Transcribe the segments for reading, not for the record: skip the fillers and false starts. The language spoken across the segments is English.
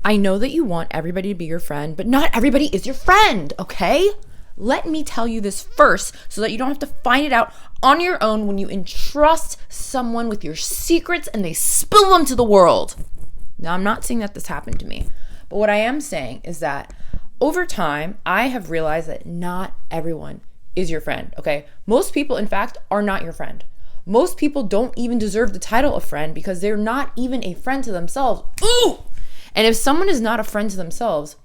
I know that you want everybody to be your friend, but not everybody is your friend, okay? Let me tell you this first so that you don't have to find it out on your own when you entrust someone with your secrets and they spill them to the world. Now, I'm not saying that this happened to me, but what I am saying is that over time, I have realized that not everyone is your friend, okay? Most people, in fact, are not your friend. Most people don't even deserve the title of friend because they're not even a friend to themselves. Ooh! And if someone is not a friend to themselves,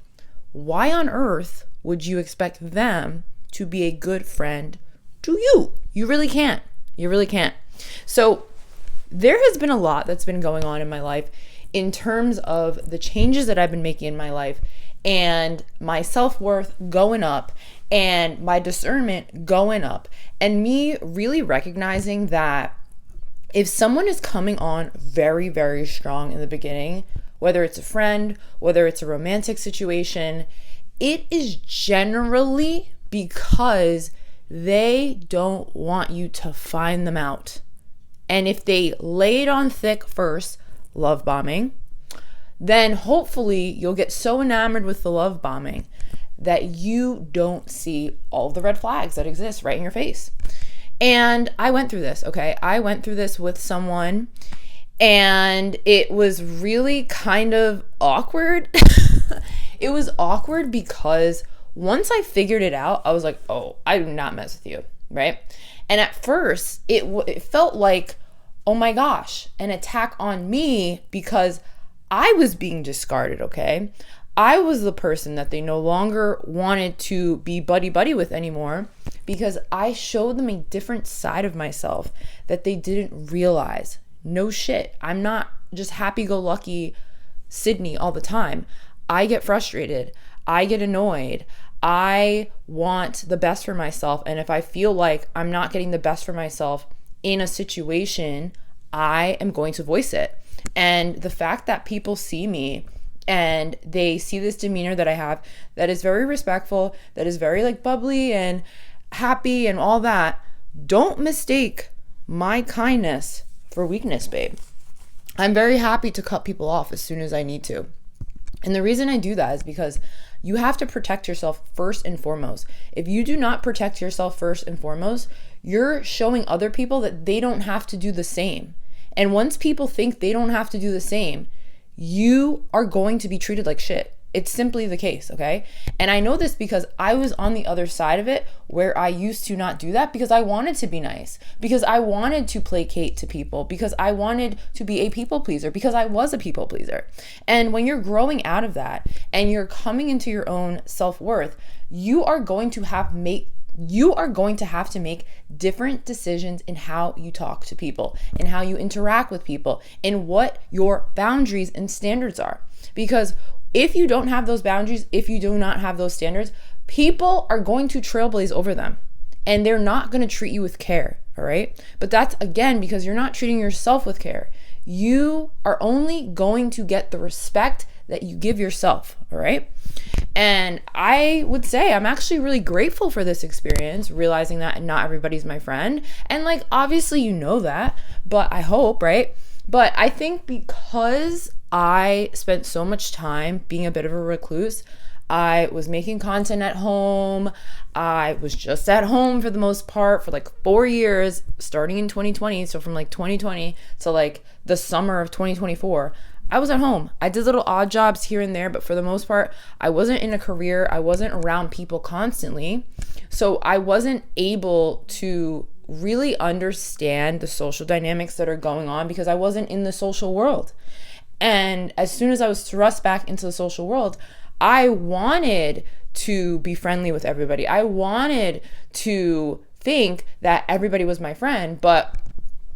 why on earth would you expect them to be a good friend to you? You really can't. You really can't. So there has been a lot that's been going on in my life in terms of the changes that I've been making in my life and my self-worth going up and my discernment going up, and me really recognizing that if someone is coming on very, very strong in the beginning, whether it's a friend, whether it's a romantic situation, it is generally because they don't want you to find them out. And if they lay it on thick first, love bombing, then hopefully you'll get so enamored with the love bombing that you don't see all the red flags that exist right in your face. And I went through this, okay? I went through this with someone, and it was really kind of awkward. It was awkward because once I figured it out, I was like, oh, I do not mess with you, right? And at first, it felt like, oh my gosh, an attack on me because I was being discarded, okay? I was the person that they no longer wanted to be buddy-buddy with anymore because I showed them a different side of myself that they didn't realize. No shit. I'm not just happy-go-lucky Sydney all the time. I get frustrated. I get annoyed. I want the best for myself. And if I feel like I'm not getting the best for myself in a situation, I am going to voice it. And the fact that people see me and they see this demeanor that I have that is very respectful, that is very like bubbly and happy and all that, don't mistake my kindness for weakness, babe. I'm very happy to cut people off as soon as I need to. And the reason I do that is because you have to protect yourself first and foremost. If you do not protect yourself first and foremost, you're showing other people that they don't have to do the same. And once people think they don't have to do the same, you are going to be treated like shit. It's simply the case, okay? And I know this because I was on the other side of it where I used to not do that because I wanted to be nice, because I wanted to placate to people, because I wanted to be a people pleaser, because I was a people pleaser. And when you're growing out of that and you're coming into your own self-worth, you are going to have to make different decisions in how you talk to people, in how you interact with people, in what your boundaries and standards are. Because if you don't have those boundaries, if you do not have those standards, people are going to trailblaze over them and they're not going to treat you with care, all right? But that's, again, because you're not treating yourself with care. You are only going to get the respect that you give yourself, all right? And I would say I'm actually really grateful for this experience, realizing that not everybody's my friend. And like, obviously you know that, but I hope, right? But I think because I spent so much time being a bit of a recluse, I was making content at home. I was just at home for the most part for like 4 years, starting in 2020. So from like 2020 to like the summer of 2024, I was at home. I did little odd jobs here and there, but for the most part, I wasn't in a career. I wasn't around people constantly. So I wasn't able to really understand the social dynamics that are going on because I wasn't in the social world. And as soon as I was thrust back into the social world, I wanted to be friendly with everybody. I wanted to think that everybody was my friend, but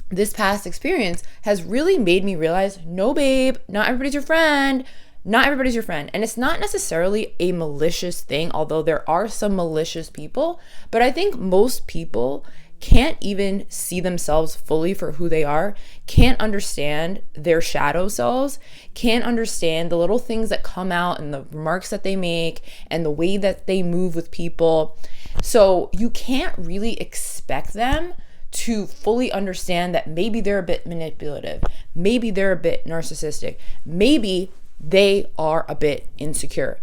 this past experience has really made me realize, no, babe, not everybody's your friend. Not everybody's your friend. And it's not necessarily a malicious thing, although there are some malicious people, but I think most people can't even see themselves fully for who they are, can't understand their shadow selves, can't understand the little things that come out and the remarks that they make and the way that they move with people. So you can't really expect them to fully understand that maybe they're a bit manipulative, maybe they're a bit narcissistic, maybe they are a bit insecure.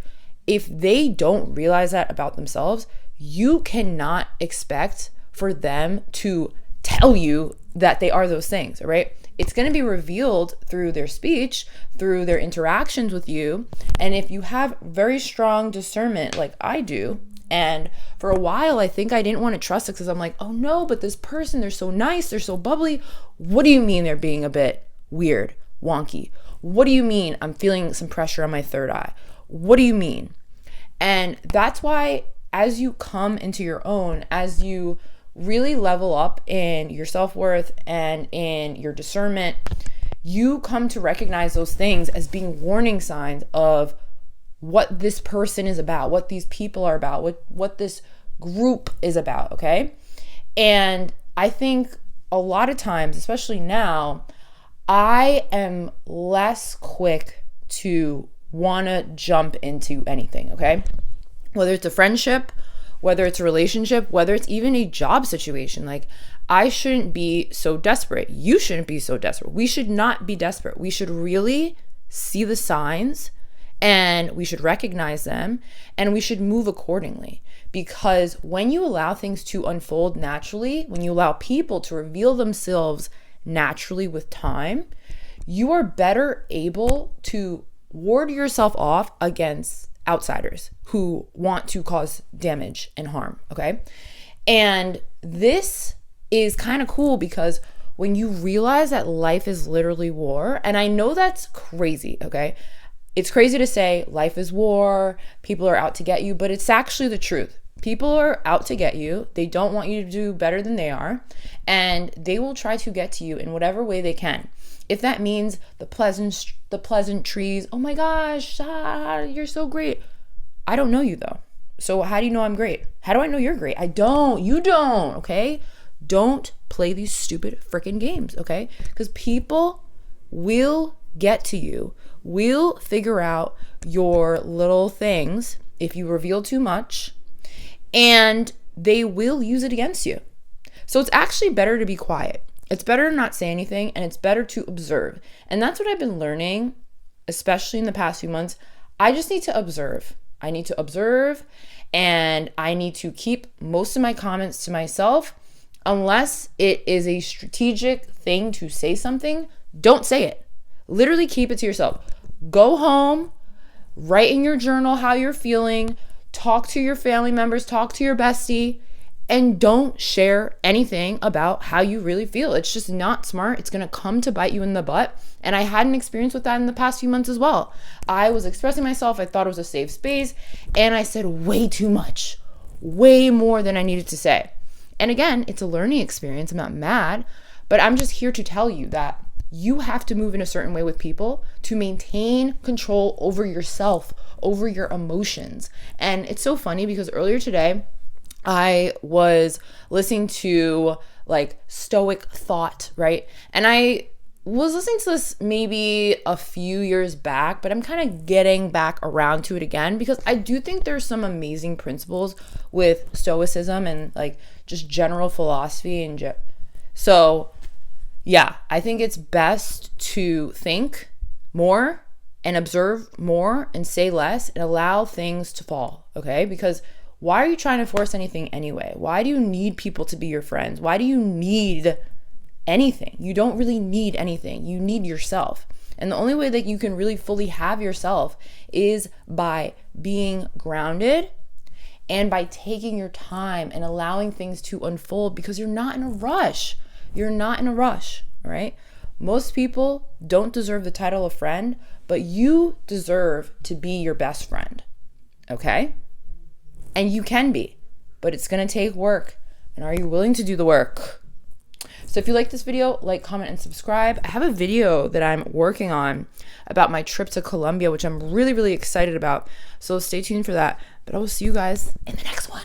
If they don't realize that about themselves, you cannot expect for them to tell you that they are those things, right? It's going to be revealed through their speech, through their interactions with you. And if you have very strong discernment like I do, and for a while, I think I didn't want to trust it because I'm like, oh no, but this person, they're so nice, they're so bubbly. What do you mean they're being a bit weird, wonky? What do you mean I'm feeling some pressure on my third eye? What do you mean? And that's why as you come into your own, as you really level up in your self-worth and in your discernment, you come to recognize those things as being warning signs of what this person is about, what these people are about, what this group is about, okay? And I think a lot of times, especially now, I am less quick to want to jump into anything, okay? Whether it's a friendship, whether it's a relationship, whether it's even a job situation. Like, I shouldn't be so desperate. You shouldn't be so desperate. We should not be desperate. We should really see the signs and we should recognize them and we should move accordingly. Because when you allow things to unfold naturally, when you allow people to reveal themselves naturally with time, you are better able to ward yourself off against outsiders who want to cause damage and harm, okay? And this is kind of cool because when you realize that life is literally war, and I know that's crazy, okay? It's crazy to say life is war, people are out to get you, but it's actually the truth. People are out to get you. They don't want you to do better than they are, and they will try to get to you in whatever way they can. If that means the pleasantries, oh my gosh, you're so great. I don't know you though. So how do you know I'm great? How do I know you're great? I don't. You don't, okay? Don't play these stupid freaking games, okay? Because people will get to you, will figure out your little things if you reveal too much, and they will use it against you. So it's actually better to be quiet. It's better to not say anything, and it's better to observe. And that's what I've been learning, especially in the past few months. I just need to observe. I need to observe, and I need to keep most of my comments to myself. Unless it is a strategic thing to say something, don't say it. Literally keep it to yourself. Go home, write in your journal how you're feeling, talk to your family members, talk to your bestie, and don't share anything about how you really feel. It's just not smart. It's going to come to bite you in the butt. And I had an experience with that in the past few months as well. I was expressing myself. I thought it was a safe space. And I said way too much, way more than I needed to say. And again, it's a learning experience. I'm not mad, but I'm just here to tell you that you have to move in a certain way with people to maintain control over yourself, over your emotions. And it's so funny because earlier today, I was listening to like Stoic Thought, right? And I was listening to this maybe a few years back, but I'm kind of getting back around to it again because I do think there's some amazing principles with Stoicism and like just general philosophy. And so yeah, I think it's best to think more and observe more and say less and allow things to fall, okay? Because why are you trying to force anything anyway? Why do you need people to be your friends? Why do you need anything? You don't really need anything. You need yourself. And the only way that you can really fully have yourself is by being grounded and by taking your time and allowing things to unfold because you're not in a rush. You're not in a rush, all right? Most people don't deserve the title of friend, but you deserve to be your best friend, okay? And you can be, but it's going to take work. And are you willing to do the work? So if you like this video, like, comment, and subscribe. I have a video that I'm working on about my trip to Colombia, which I'm really, really excited about. So stay tuned for that. But I will see you guys in the next one.